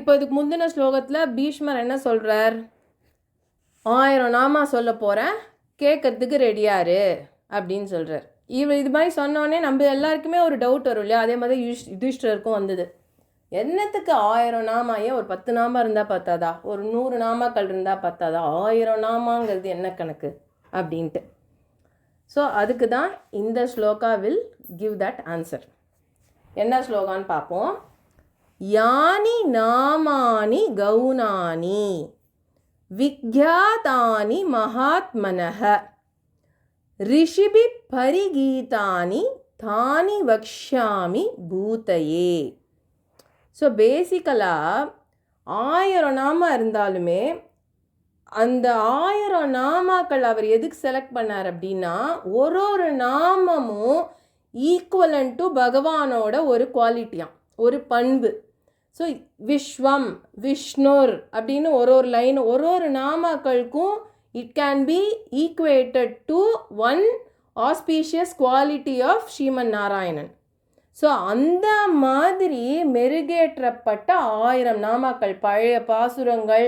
இப்போ இதுக்கு முந்தின ஸ்லோகத்தில் பீஷ்மர் என்ன சொல்கிறார்? 1000 நாமா சொல்ல போகிறேன், கேட்கறதுக்கு ரெடியாரு அப்படின்னு சொல்கிறார். இது மாதிரி சொன்னோடனே நம்ம எல்லாருக்குமே ஒரு டவுட் வரும் இல்லையா? அதே மாதிரி யுதிஷ்டருக்கும் வந்தது. என்னத்துக்கு 1000 நாமா? ஏன் ஒரு 10 நாமா இருந்தால் பார்த்தாதா? ஒரு 100 நாமாக்கள் இருந்தால் பார்த்தாதா? 1000 நாமாங்கிறது என்ன கணக்கு அப்படின்ட்டு. ஸோ அதுக்கு தான் இந்த shloka will give that answer. என்ன ஸ்லோகான்னு பார்ப்போம். யானி நாமானி கௌனானி விக்யாதானி மகாத்மனஹ ரிஷிபி பரிகீதானி தானி வக்ஷாமி பூதயே. ஸோ பேசிக்கலாக 1000 நாமா இருந்தாலுமே அந்த 1000 நாமாக்கள் அவர் எதுக்கு செலக்ட் பண்ணார் அப்படின்னா, ஒரு நாமமும் ஈக்குவலன் டு பகவானோட ஒரு குவாலிட்டியாம், ஒரு பண்பு. ஸோ விஸ்வம், விஷ்ணுர் அப்படின்னு ஒரு லைன், ஒரு நாமாக்களுக்கும் it can be equated to one auspicious quality of Shriman Narayanan. So அந்த மாதிரி மெருகேற்றப்பட்ட 1000 நாமாக்கள், பழைய பாசுரங்கள்,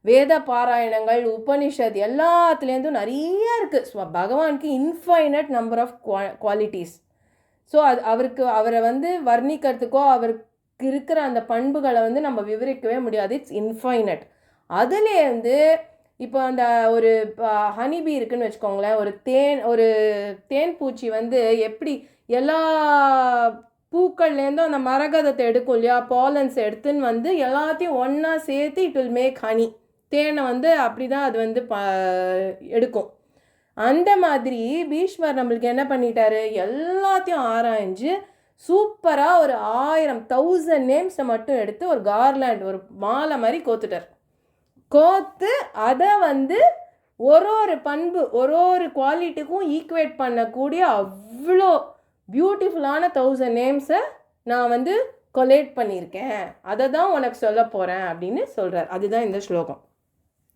வேத பாராயணங்கள், உபனிஷத் எல்லாத்துலேருந்தும் நிறைய இருக்குது. ஸோ பகவானுக்கு infinite number of qualities. So அவரை வர்ணிக்கிறதுக்கோ அவருக்கு இருக்கிற அந்த பண்புகளை நம்ம விவரிக்கவே முடியாது. It's infinite. அதுலேருந்து இப்போ அந்த ஒரு ஹனிபி இருக்குதுன்னு வச்சுக்கோங்களேன். ஒரு தேன் பூச்சி எப்படி எல்லா பூக்கள்லேருந்தும் அந்த மரகதத்தை எடுக்கும் இல்லையா, பாலன்ஸ் எடுத்துன்னு எல்லாத்தையும் ஒன்றா சேர்த்து இட் வில் மேக் ஹனி. தேனை அப்படி தான் அது எடுக்கும். அந்த மாதிரி பீஷ்மர் நம்மளுக்கு என்ன பண்ணிட்டாரு, எல்லாத்தையும் ஆராய்ஞ்சு சூப்பராக ஒரு 1000 நேம்ஸை மட்டும் எடுத்து ஒரு கார்லாண்ட், ஒரு மாலை மாதிரி கோத்துட்டார். கோத்து அதை ஒரு பண்பு, ஒரு குவாலிட்டிக்கும் ஈக்குவேட் பண்ணக்கூடிய அவ்வளோ பியூட்டிஃபுல்லான 1000 நேம்ஸை நான் கொலேட் பண்ணியிருக்கேன். அதை தான் உனக்கு சொல்ல போகிறேன் அப்படின்னு சொல்கிறார். அதுதான் இந்த ஸ்லோகம்.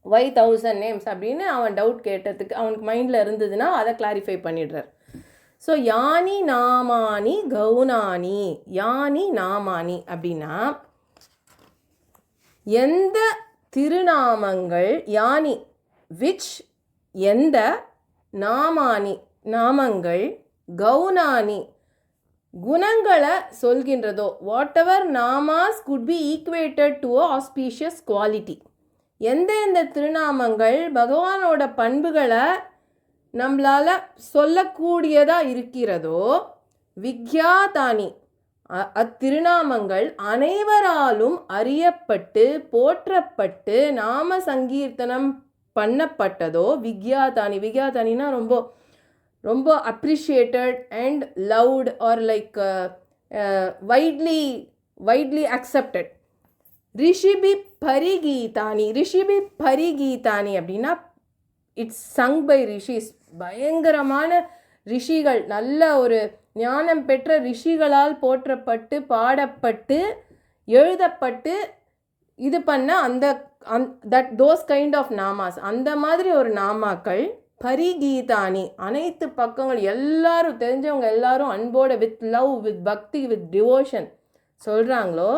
வை 1000 நேம்ஸ் அப்படின்னு அவன் டவுட் கேட்டதுக்கு அவனுக்கு மைண்டில் இருந்ததுன்னா அதை கிளாரிஃபை பண்ணிடுறார். ஸோ யானி நாமானி கௌனானி, யானி நாமானி அப்படின்னா எந்த திருநாமங்கள், யானி விச் எந்த, நாமானி நாமங்கள், கௌனானி குணங்களை சொல்கின்றதோ, வாட் எவர் நாமாஸ் could be equated to a auspicious quality. எந்த திருநாமங்கள் பகவானோட பண்புகளை நம்மளால் சொல்லக்கூடியதாக இருக்கிறதோ, விக்யாதானி அத்திருநாமங்கள் அனைவராலும் அறியப்பட்டு போற்றப்பட்டு நாம சங்கீர்த்தனம் பண்ணப்பட்டதோ, விக்யாதானி. விக்யாதானினா ரொம்ப ரொம்ப appreciated and loved are like widely accepted. ரிஷிபி பரிகீதானி. ரிஷிபி பரிகீதானி அப்படின்னா இட்ஸ் சங் பை ரிஷிஸ். பயங்கரமான ரிஷிகள், நல்ல ஒரு ஞானம் பெற்ற ரிஷிகளால் போற்றப்பட்டு பாடப்பட்டு எழுதப்பட்டு இது பண்ண தோஸ் கைண்ட் ஆஃப் நாமாஸ், அந்த மாதிரி ஒரு நாமாக்கள். பரிகீதானி அனைத்து பக்கங்கள் எல்லாரும் தெரிஞ்சவங்க எல்லாரும் அன்போட with love, with bhakti, with devotion சொல்கிறாங்களோ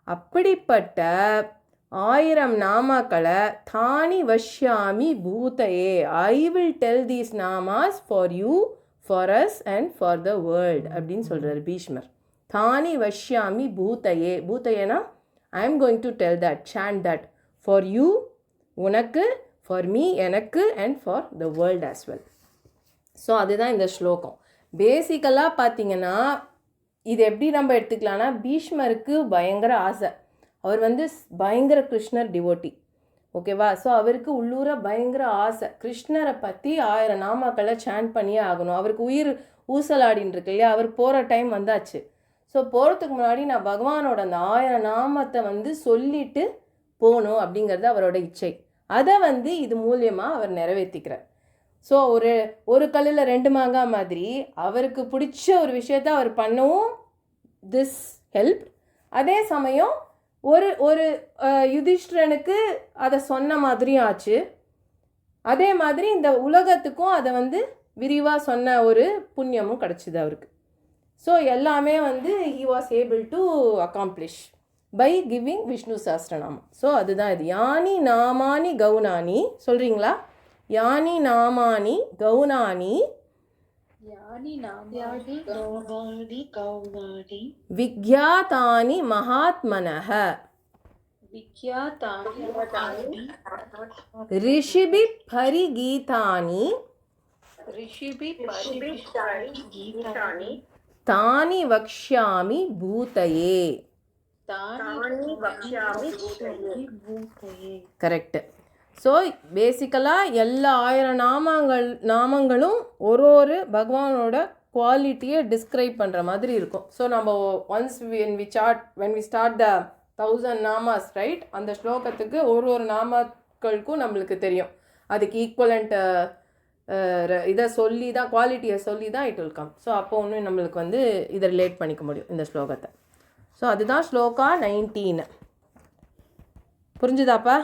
அப்படிப்பட்ட 1000 நாமாக்களை தானி வஷ்யாமி பூதயே, ஐ வில் டெல் தீஸ் நாமாஸ் for you, for us and for the world அப்படின்னு சொல்கிறார் பீஷ்மர். தானி வஷ்யாமி பூதயே. பூதயேனா I am going to tell that, chant that, for you உனக்கு, ஃபார் மீ எனக்கு, and for the world as well. So அதுதான் இந்த ஸ்லோகம். பேசிக்கலாக பார்த்தீங்கன்னா இது எப்படி நம்ம எடுத்துக்கலாம்னா, பீஷ்மருக்கு பயங்கர ஆசை. அவர் பயங்கர கிருஷ்ணர் டிவோட்டி, ஓகேவா? ஸோ அவருக்கு உள்ளூர பயங்கர ஆசை, கிருஷ்ணரை பற்றி 1000 நாமாக்களை சாண்ட் பண்ணியே ஆகணும். அவருக்கு உயிர் ஊசலாடின்னு இருக்கு இல்லையா, அவர் போகிற டைம் வந்தாச்சு. ஸோ போகிறதுக்கு முன்னாடி நான் பகவானோட அந்த 1000 நாமத்தை சொல்லிட்டு போகணும் அப்படிங்கிறது அவரோட இச்சை. அதை இது மூலியமாக அவர் நிறைவேற்றிக்கிறார். ஸோ ஒரு கல்லில் 2 மாங்காய் மாதிரி அவருக்கு பிடிச்ச ஒரு விஷயத்த அவர் பண்ணவும் திஸ் ஹெல்ப். அதே சமயம் ஒரு யுதிஷ்டிரனுக்கு அதை சொன்ன மாதிரியும் ஆச்சு. அதே மாதிரி இந்த உலகத்துக்கும் அதை விரிவாக சொன்ன ஒரு புண்ணியமும் கிடச்சிது அவருக்கு. ஸோ எல்லாமே he was able to accomplish. By giving Vishnu Sahasranamam. So அதுதான் இது. யானி நாமானி கௌனானி சொல்கிறீங்களா? யானி நாமானி கௌனானி விக்யாதானி மகாத்மனஹ ரிஷிபி பரிகீதானி தானி வக்ஷ்யாமி பூதயே. கரெக்ட். ஸோ பேசிக்கலாக எல்லா 1000 நாமங்களும் ஒரு பகவானோட குவாலிட்டியை டிஸ்கிரைப் பண்ணுற மாதிரி இருக்கும். ஸோ நம்ம once when we start the 1000 நாமாஸ் ரைட், அந்த ஸ்லோகத்துக்கு ஒரு நாமக்களுக்கும் நம்மளுக்கு தெரியும். அதுக்கு ஈக்குவலண்ட் இதை சொல்லி தான், குவாலிட்டியை சொல்லி தான் இட் வில் கம். ஸோ அப்போ ஒன்று நம்மளுக்கு இதை ரிலேட் பண்ணிக்க முடியும் இந்த ஸ்லோகத்தை. ஸோ அதுதான் ஸ்லோகா 19. புரிஞ்சுதாப்பா?